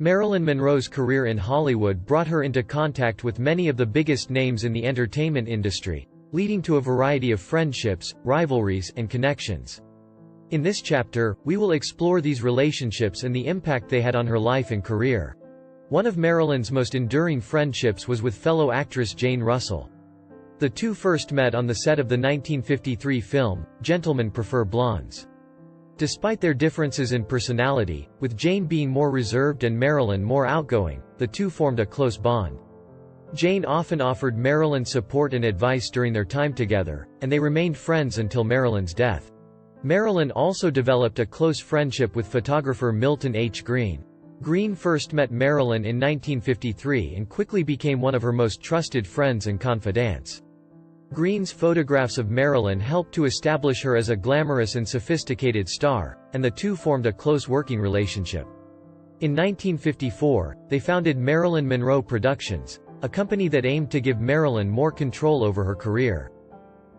Marilyn Monroe's career in Hollywood brought her into contact with many of the biggest names in the entertainment industry, leading to a variety of friendships, rivalries, and connections. In this chapter, we will explore these relationships and the impact they had on her life and career. One of Marilyn's most enduring friendships was with fellow actress Jane Russell. The two first met on the set of the 1953 film, Gentlemen Prefer Blondes. Despite their differences in personality, with Jane being more reserved and Marilyn more outgoing, the two formed a close bond. Jane often offered Marilyn support and advice during their time together, and they remained friends until Marilyn's death. Marilyn also developed a close friendship with photographer Milton H. Greene. Greene first met Marilyn in 1953 and quickly became one of her most trusted friends and confidants. Greene's photographs of Marilyn helped to establish her as a glamorous and sophisticated star, and the two formed a close working relationship. In 1954, they founded Marilyn Monroe Productions, a company that aimed to give Marilyn more control over her career.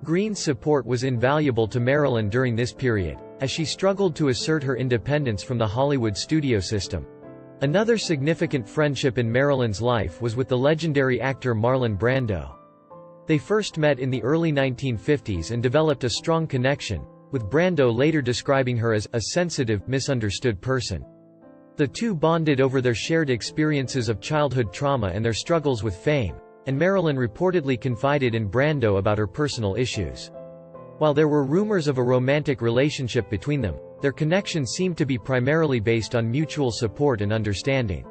Greene's support was invaluable to Marilyn during this period, as she struggled to assert her independence from the Hollywood studio system. Another significant friendship in Marilyn's life was with the legendary actor Marlon Brando. They first met in the early 1950s and developed a strong connection, with Brando later describing her as a sensitive, misunderstood person. The two bonded over their shared experiences of childhood trauma and their struggles with fame, and Marilyn reportedly confided in Brando about her personal issues. While there were rumors of a romantic relationship between them, their connection seemed to be primarily based on mutual support and understanding.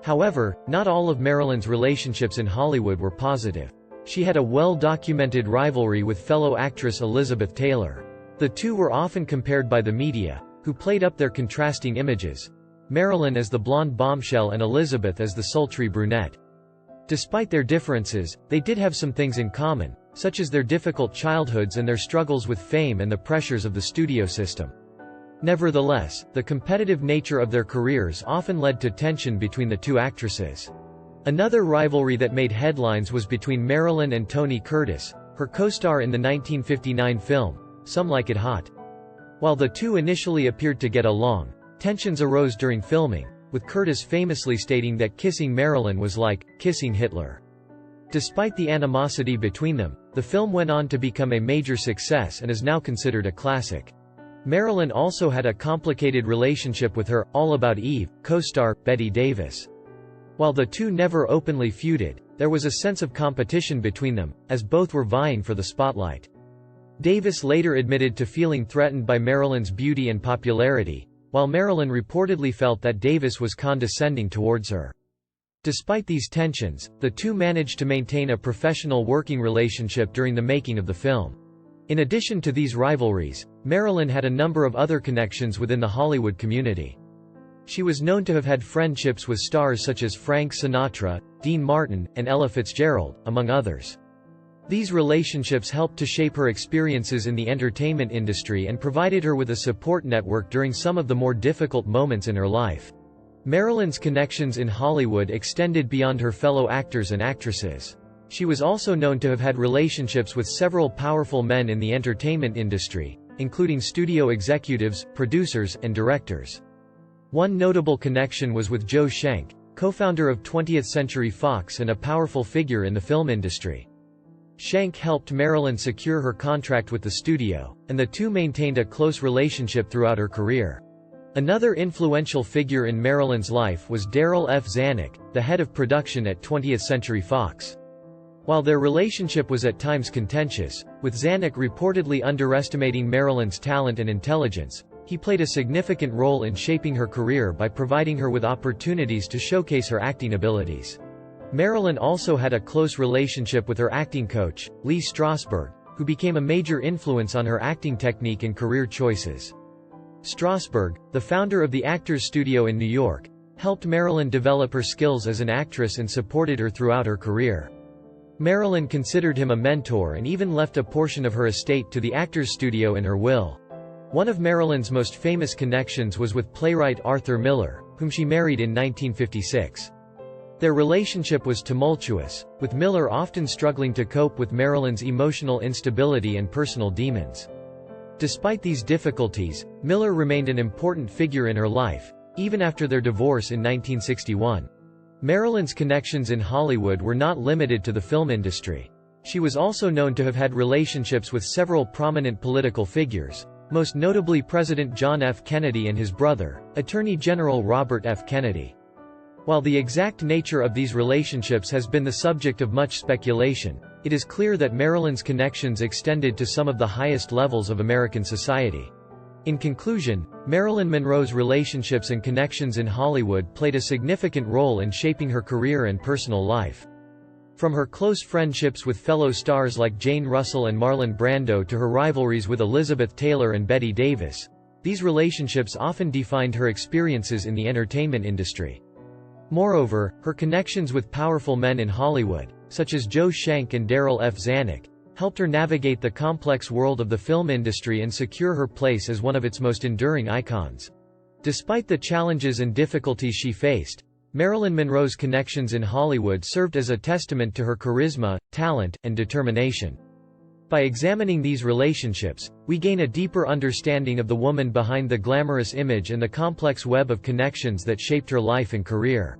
However, not all of Marilyn's relationships in Hollywood were positive. She had a well-documented rivalry with fellow actress Elizabeth Taylor. The two were often compared by the media, who played up their contrasting images, Marilyn as the blonde bombshell and Elizabeth as the sultry brunette. Despite their differences, they did have some things in common, such as their difficult childhoods and their struggles with fame and the pressures of the studio system. Nevertheless, the competitive nature of their careers often led to tension between the two actresses. Another rivalry that made headlines was between Marilyn and Tony Curtis, her co-star in the 1959 film, Some Like It Hot. While the two initially appeared to get along, tensions arose during filming, with Curtis famously stating that kissing Marilyn was like kissing Hitler. Despite the animosity between them, the film went on to become a major success and is now considered a classic. Marilyn also had a complicated relationship with her All About Eve co-star, Bette Davis. While the two never openly feuded, there was a sense of competition between them, as both were vying for the spotlight. Davis later admitted to feeling threatened by Marilyn's beauty and popularity, while Marilyn reportedly felt that Davis was condescending towards her. Despite these tensions, the two managed to maintain a professional working relationship during the making of the film. In addition to these rivalries, Marilyn had a number of other connections within the Hollywood community. She was known to have had friendships with stars such as Frank Sinatra, Dean Martin, and Ella Fitzgerald, among others. These relationships helped to shape her experiences in the entertainment industry and provided her with a support network during some of the more difficult moments in her life. Marilyn's connections in Hollywood extended beyond her fellow actors and actresses. She was also known to have had relationships with several powerful men in the entertainment industry, including studio executives, producers, and directors. One notable connection was with Joe Schenck, co-founder of 20th Century Fox and a powerful figure in the film industry. Schenck helped Marilyn secure her contract with the studio, and the two maintained a close relationship throughout her career. Another influential figure in Marilyn's life was Darryl F. Zanuck, the head of production at 20th Century Fox. While their relationship was at times contentious, with Zanuck reportedly underestimating Marilyn's talent and intelligence, he played a significant role in shaping her career by providing her with opportunities to showcase her acting abilities. Marilyn also had a close relationship with her acting coach, Lee Strasberg, who became a major influence on her acting technique and career choices. Strasberg, the founder of the Actors Studio in New York, helped Marilyn develop her skills as an actress and supported her throughout her career. Marilyn considered him a mentor and even left a portion of her estate to the Actors Studio in her will. One of Marilyn's most famous connections was with playwright Arthur Miller, whom she married in 1956. Their relationship was tumultuous, with Miller often struggling to cope with Marilyn's emotional instability and personal demons. Despite these difficulties, Miller remained an important figure in her life, even after their divorce in 1961. Marilyn's connections in Hollywood were not limited to the film industry. She was also known to have had relationships with several prominent political figures, most notably President John F. Kennedy and his brother, Attorney General Robert F. Kennedy. While the exact nature of these relationships has been the subject of much speculation, it is clear that Marilyn's connections extended to some of the highest levels of American society. In conclusion, Marilyn Monroe's relationships and connections in Hollywood played a significant role in shaping her career and personal life. From her close friendships with fellow stars like Jane Russell and Marlon Brando to her rivalries with Elizabeth Taylor and Bette Davis, these relationships often defined her experiences in the entertainment industry. Moreover, her connections with powerful men in Hollywood, such as Joe Schenck and Darryl F. Zanuck, helped her navigate the complex world of the film industry and secure her place as one of its most enduring icons. Despite the challenges and difficulties she faced, Marilyn Monroe's connections in Hollywood served as a testament to her charisma, talent, and determination. By examining these relationships, we gain a deeper understanding of the woman behind the glamorous image and the complex web of connections that shaped her life and career.